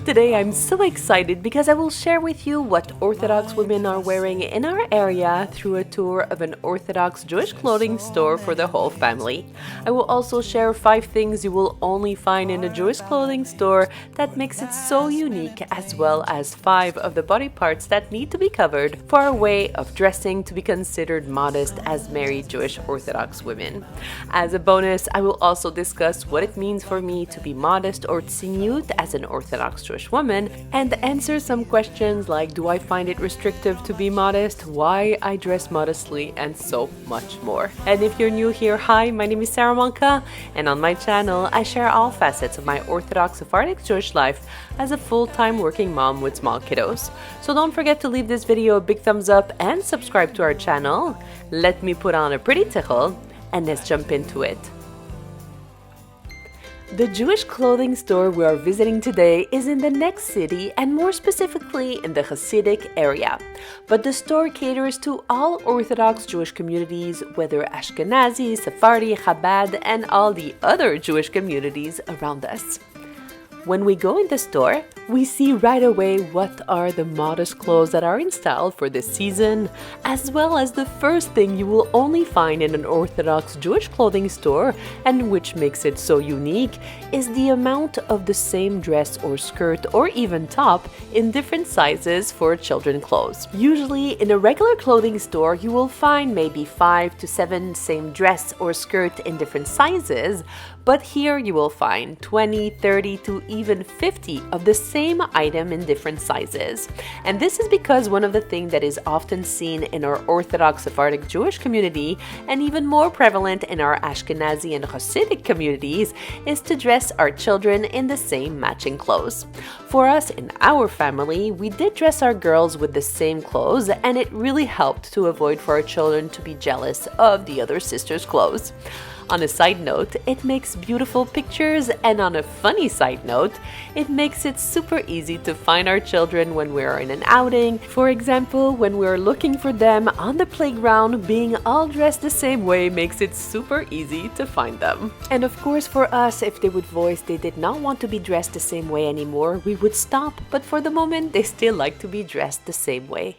Today I'm so excited because I will share with you what Orthodox women are wearing in our area through a tour of an Orthodox Jewish clothing store for the whole family. I will also share 5 things you will only find in a Jewish clothing store that makes it so unique, as well as 5 of the body parts that need to be covered for our way of dressing to be considered modest as married Jewish Orthodox women. As a bonus, I will also discuss what it means for me to be modest or tzniut as an Orthodox Jewish woman, and answer some questions like, do I find it restrictive to be modest, why I dress modestly, and so much more. And if you're new here, hi, my name is Sara Malka, and on my channel I share all facets of my Orthodox Sephardic Jewish life as a full-time working mom with small kiddos. So don't forget to leave this video a big thumbs up and subscribe to our channel. Let me put on a pretty tichel and let's jump into it. The Jewish clothing store we are visiting today is in the next city, and more specifically in the Hasidic area. But the store caters to all Orthodox Jewish communities, whether Ashkenazi, Sephardi, Chabad, and all the other Jewish communities around us. When we go in the store, we see right away what are the modest clothes that are in style for this season, as well as the first thing you will only find in an Orthodox Jewish clothing store, and which makes it so unique, is the amount of the same dress or skirt or even top in different sizes for children clothes. Usually in a regular clothing store, you will find maybe 5 to 7 same dress or skirt in different sizes, but here you will find 20, 30 to even 50 of the same item in different sizes. And this is because one of the things that is often seen in our Orthodox Sephardic Jewish community, and even more prevalent in our Ashkenazi and Hasidic communities, is to dress our children in the same matching clothes. For us in our family, we did dress our girls with the same clothes, and it really helped to avoid for our children to be jealous of the other sister's clothes. On a side note, it makes beautiful pictures, and on a funny side note, it makes it super easy to find our children when we're in an outing. For example, when we're looking for them on the playground, being all dressed the same way makes it super easy to find them. And of course for us, if they would voice they did not want to be dressed the same way anymore, we would stop, but for the moment they still like to be dressed the same way.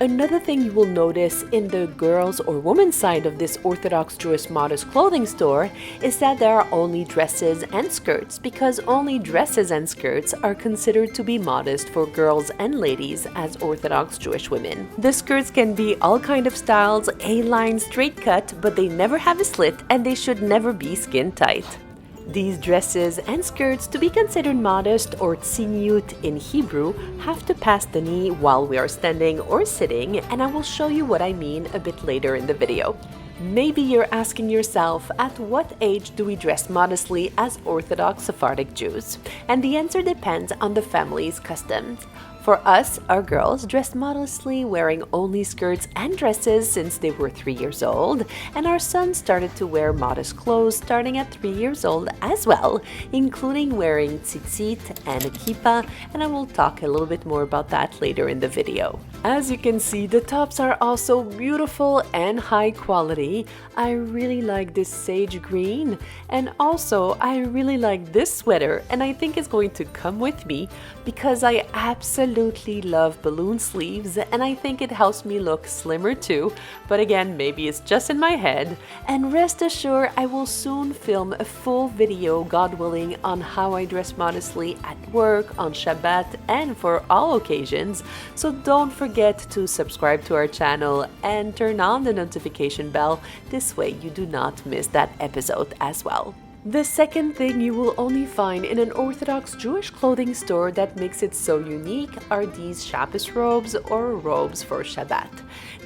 Another thing you will notice in the girls or women's side of this Orthodox Jewish modest clothing store is that there are only dresses and skirts, because only dresses and skirts are considered to be modest for girls and ladies as Orthodox Jewish women. The skirts can be all kind of styles, A-line, straight cut, but they never have a slit and they should never be skin tight. These dresses and skirts, to be considered modest or tzniut in Hebrew, have to pass the knee while we are standing or sitting, and I will show you what I mean a bit later in the video. Maybe you're asking yourself, at what age do we dress modestly as Orthodox Sephardic Jews? And the answer depends on the family's customs. For us, our girls dressed modestly, wearing only skirts and dresses since they were 3 years old, and our sons started to wear modest clothes starting at 3 years old as well, including wearing tzitzit and a kippah, and I will talk a little bit more about that later in the video. As you can see, the tops are also beautiful and high quality. I really like this sage green, and also I really like this sweater, and I think it's going to come with me because I absolutely love balloon sleeves, and I think it helps me look slimmer too, but again, maybe it's just in my head. And rest assured, I will soon film a full video, God willing, on how I dress modestly at work, on Shabbat, and for all occasions, so don't forget to subscribe to our channel and turn on the notification bell. This way you do not miss that episode as well. The second thing you will only find in an Orthodox Jewish clothing store that makes it so unique are these Shabbos robes or robes for Shabbat.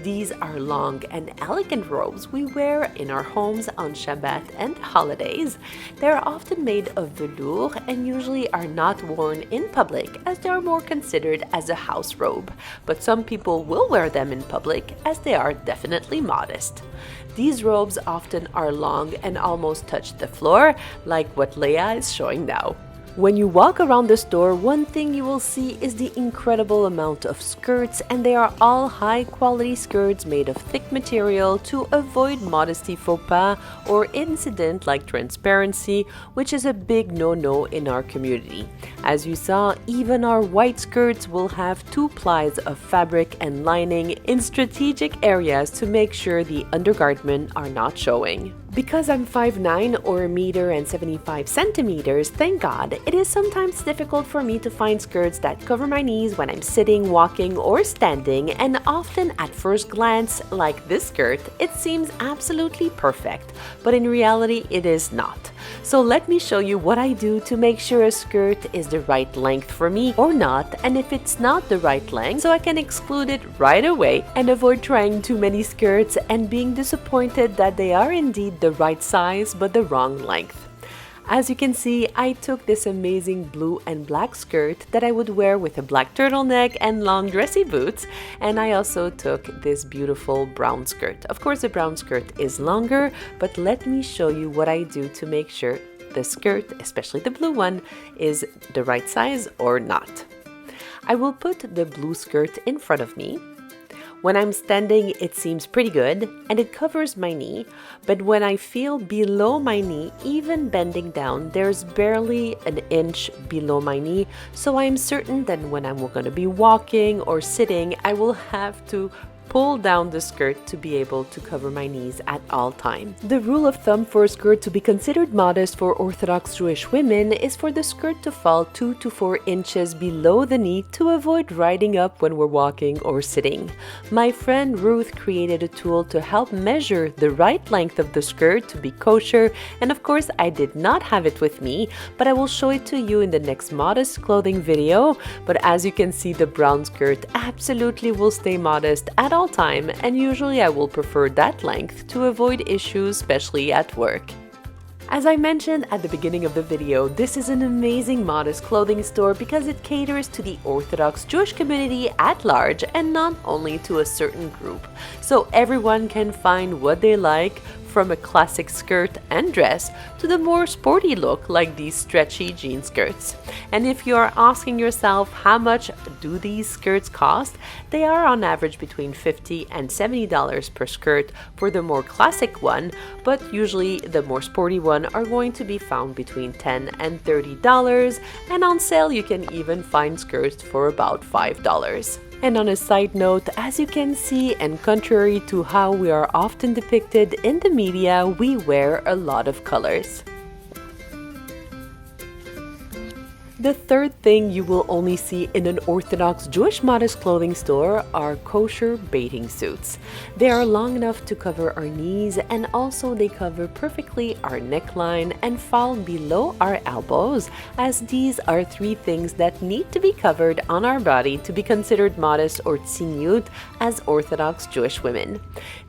These are long and elegant robes we wear in our homes on Shabbat and holidays. They are often made of velour and usually are not worn in public, as they are more considered as a house robe. But some people will wear them in public, as they are definitely modest. These robes often are long and almost touch the floor, like what Leah is showing now. When you walk around the store, one thing you will see is the incredible amount of skirts, and they are all high-quality skirts made of thick material to avoid modesty faux pas or incident like transparency, which is a big no-no in our community. As you saw, even our white skirts will have 2 plies of fabric and lining in strategic areas to make sure the undergarment are not showing. Because I'm 5'9" or a meter and 75 centimeters, thank God, it is sometimes difficult for me to find skirts that cover my knees when I'm sitting, walking, or standing, and often at first glance, like this skirt, it seems absolutely perfect, but in reality it is not. So let me show you what I do to make sure a skirt is the right length for me or not, and if it's not the right length, so I can exclude it right away and avoid trying too many skirts and being disappointed that they are indeed the right size but the wrong length. As you can see, I took this amazing blue and black skirt that I would wear with a black turtleneck and long dressy boots, and I also took this beautiful brown skirt. Of course, the brown skirt is longer, but let me show you what I do to make sure the skirt, especially the blue one, is the right size or not. I will put the blue skirt in front of me. When I'm standing, it seems pretty good, and it covers my knee, but when I feel below my knee, even bending down, there's barely an inch below my knee, so I'm certain that when I'm going to be walking or sitting, I will have to pull down the skirt to be able to cover my knees at all times. The rule of thumb for a skirt to be considered modest for Orthodox Jewish women is for the skirt to fall 2 to 4 inches below the knee to avoid riding up when we're walking or sitting. My friend Ruth created a tool to help measure the right length of the skirt to be kosher, and of course I did not have it with me, but I will show it to you in the next modest clothing video. But as you can see, the brown skirt absolutely will stay modest at all time, and usually I will prefer that length to avoid issues, especially at work. As I mentioned at the beginning of the video, this is an amazing modest clothing store because it caters to the Orthodox Jewish community at large and not only to a certain group. So everyone can find what they like, from a classic skirt and dress to the more sporty look like these stretchy jean skirts. And if you are asking yourself how much do these skirts cost, they are on average between $50 and $70 per skirt for the more classic one, but usually the more sporty one are going to be found between $10 and $30, and on sale you can even find skirts for about $5. And on a side note, as you can see, and contrary to how we are often depicted in the media, we wear a lot of colors. The third thing you will only see in an Orthodox Jewish modest clothing store are kosher bathing suits. They are long enough to cover our knees, and also they cover perfectly our neckline and fall below our elbows, as these are 3 things that need to be covered on our body to be considered modest or tzniut as Orthodox Jewish women.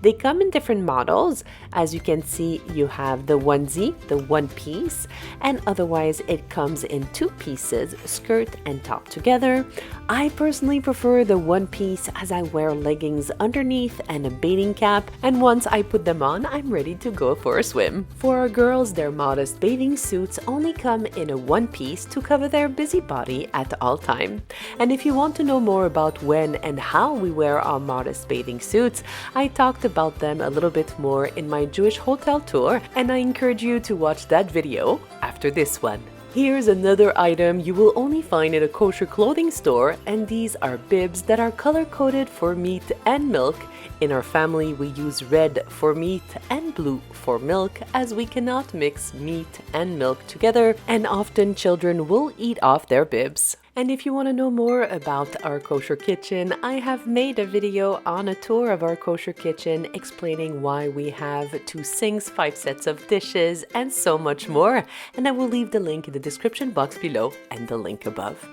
They come in different models. As you can see, you have the onesie, the one piece, and otherwise it comes in 2 pieces, skirt and top together. I personally prefer the one piece as I wear leggings underneath and a bathing cap, and once I put them on, I'm ready to go for a swim. For our girls, their modest bathing suits only come in a one piece to cover their busy body at all time. And if you want to know more about when and how we wear our modest bathing suits, I talked about them a little bit more in my Jewish hotel tour, and I encourage you to watch that video after this one. Here's another item you will only find in a kosher clothing store, and these are bibs that are color-coded for meat and milk. In our family, we use red for meat and blue for milk, as we cannot mix meat and milk together, and often children will eat off their bibs. And if you want to know more about our kosher kitchen, I have made a video on a tour of our kosher kitchen explaining why we have 2 sinks, 5 sets of dishes, and so much more. And I will leave the link in the description box below and the link above.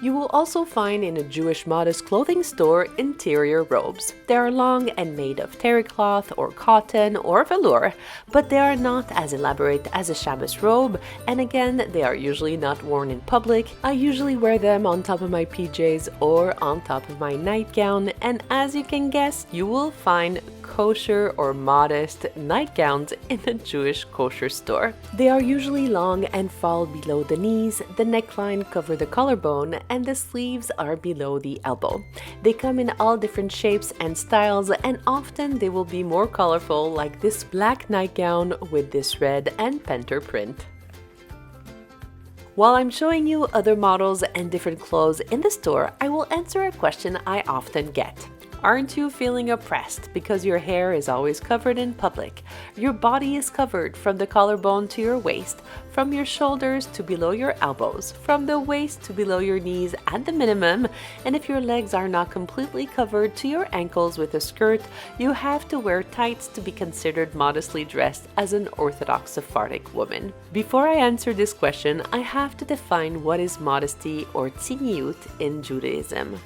You will also find in a Jewish modest clothing store interior robes. They are long and made of terry cloth or cotton or velour, but they are not as elaborate as a Shabbos robe, and again, they are usually not worn in public. I usually wear them on top of my PJs or on top of my nightgown, and as you can guess, you will find kosher or modest nightgowns in a Jewish kosher store. They are usually long and fall below the knees, the neckline covers the collarbone, and the sleeves are below the elbow. They come in all different shapes and styles, and often they will be more colorful, like this black nightgown with this red and painter print. While I'm showing you other models and different clothes in the store, I will answer a question I often get. Aren't you feeling oppressed because your hair is always covered in public? Your body is covered from the collarbone to your waist, from your shoulders to below your elbows, from the waist to below your knees at the minimum, and if your legs are not completely covered to your ankles with a skirt, you have to wear tights to be considered modestly dressed as an Orthodox Sephardic woman. Before I answer this question, I have to define what is modesty or tzniut in Judaism.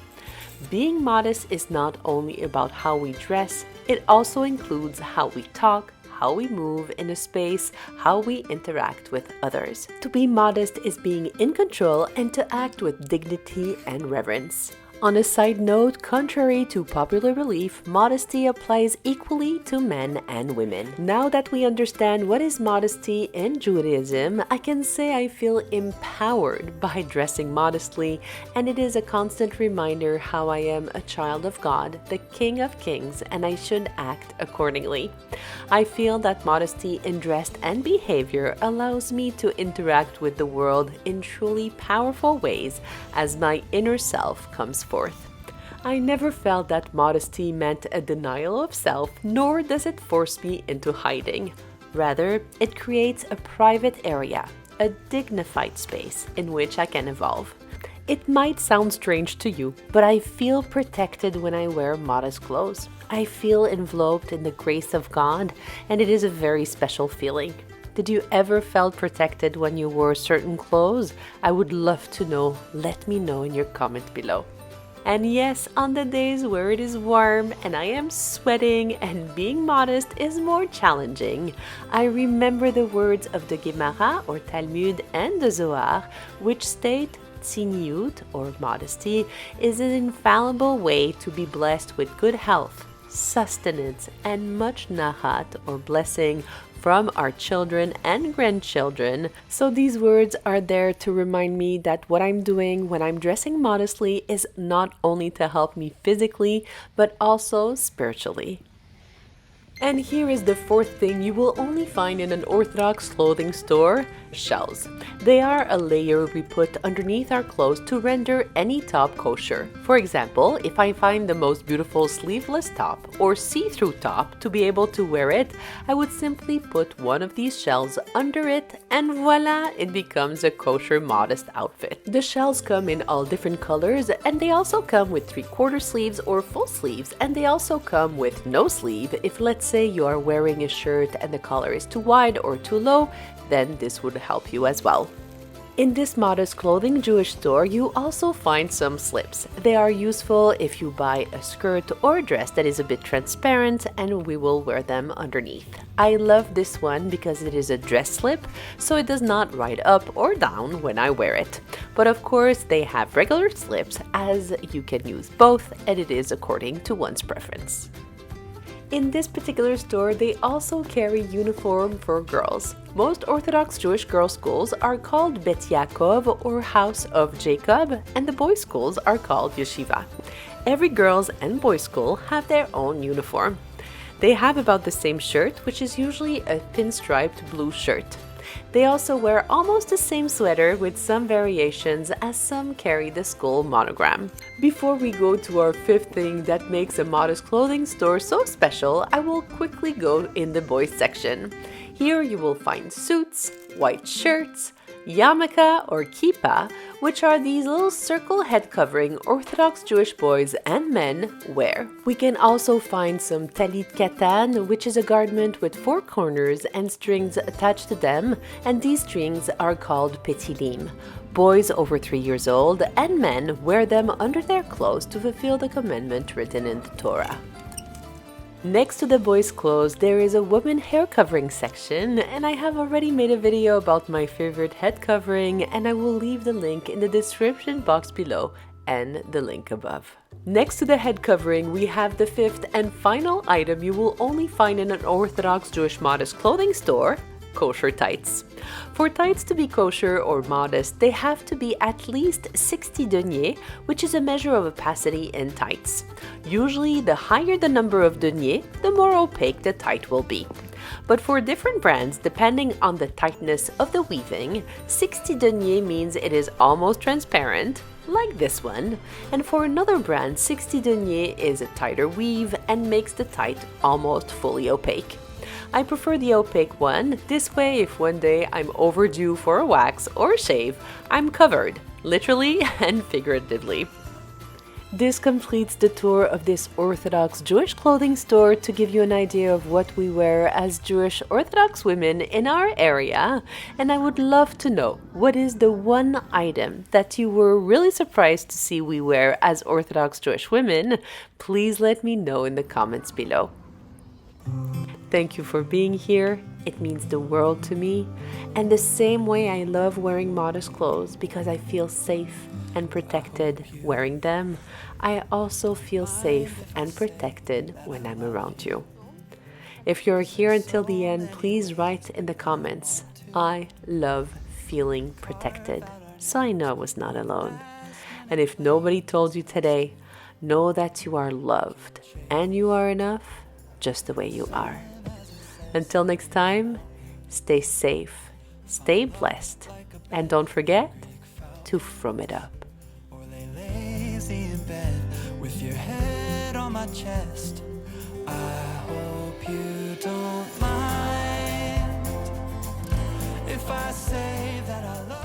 Being modest is not only about how we dress, it also includes how we talk, how we move in a space, how we interact with others. To be modest is being in control and to act with dignity and reverence. On a side note, contrary to popular belief, modesty applies equally to men and women. Now that we understand what is modesty in Judaism, I can say I feel empowered by dressing modestly, and it is a constant reminder how I am a child of God, the King of Kings, and I should act accordingly. I feel that modesty in dress and behavior allows me to interact with the world in truly powerful ways as my inner self comes forth. I never felt that modesty meant a denial of self, nor does it force me into hiding. Rather, it creates a private area, a dignified space in which I can evolve. It might sound strange to you, but I feel protected when I wear modest clothes. I feel enveloped in the grace of God, and it is a very special feeling. Did you ever felt protected when you wore certain clothes? I would love to know. Let me know in your comment below. And yes, on the days where it is warm and I am sweating and being modest is more challenging, I remember the words of the Gemara or Talmud and the Zohar, which state tzniut or modesty is an infallible way to be blessed with good health, sustenance, and much nachat or blessing from our children and grandchildren. So these words are there to remind me that what I'm doing when I'm dressing modestly is not only to help me physically, but also spiritually. And here is the fourth thing you will only find in an Orthodox clothing store: shells. They are a layer we put underneath our clothes to render any top kosher. For example, if I find the most beautiful sleeveless top or see-through top to be able to wear it, I would simply put one of these shells under it, and voila, it becomes a kosher modest outfit. The shells come in all different colors, and they also come with 3/4 sleeves or full sleeves, and they also come with no sleeve. If, let's say, you are wearing a shirt and the collar is too wide or too low, then this would help you as well. In this modest clothing Jewish store, you also find some slips. They are useful if you buy a skirt or a dress that is a bit transparent, and we will wear them underneath. I love this one because it is a dress slip, so it does not ride up or down when I wear it. But of course, they have regular slips, as you can use both, and it is according to one's preference. In this particular store, they also carry uniform for girls. Most Orthodox Jewish girls' schools are called Bet Yaakov or House of Jacob, and the boys' schools are called Yeshiva. Every girls' and boys' school have their own uniform. They have about the same shirt, which is usually a pinstriped blue shirt. They also wear almost the same sweater with some variations, as some carry the school monogram. Before we go to our fifth thing that makes a modest clothing store so special, I will quickly go in the boys section. Here you will find suits, white shirts, yarmulke or kippah, which are these little circle head covering Orthodox Jewish boys and men wear. We can also find some talit katan, which is a garment with 4 corners and strings attached to them, and these strings are called petilim. Boys over 3 years old and men wear them under their clothes to fulfill the commandment written in the Torah. Next to the boys' clothes, there is a women hair covering section, and I have already made a video about my favorite head covering, and I will leave the link in the description box below and the link above. Next to the head covering, we have the fifth and final item you will only find in an Orthodox Jewish modest clothing store: kosher tights. For tights to be kosher or modest, they have to be at least 60 deniers, which is a measure of opacity in tights. Usually, the higher the number of deniers, the more opaque the tight will be. But for different brands, depending on the tightness of the weaving, 60 deniers means it is almost transparent, like this one, and for another brand, 60 deniers is a tighter weave and makes the tight almost fully opaque. I prefer the opaque one. This way, if one day I'm overdue for a wax or shave, I'm covered, literally and figuratively. This completes the tour of this Orthodox Jewish clothing store to give you an idea of what we wear as Jewish Orthodox women in our area. And I would love to know, what is the one item that you were really surprised to see we wear as Orthodox Jewish women? Please let me know in the comments below. Thank you for being here. It means the world to me. And the same way I love wearing modest clothes because I feel safe and protected wearing them, I also feel safe and protected when I'm around you. If you're here until the end, please write in the comments, "I love feeling protected," so I know I was not alone. And if nobody told you today, know that you are loved and you are enough just the way you are. Until next time, stay safe, stay blessed, and don't forget to frum it up. In bed with your head on my chest. I hope you don't mind if I say that I love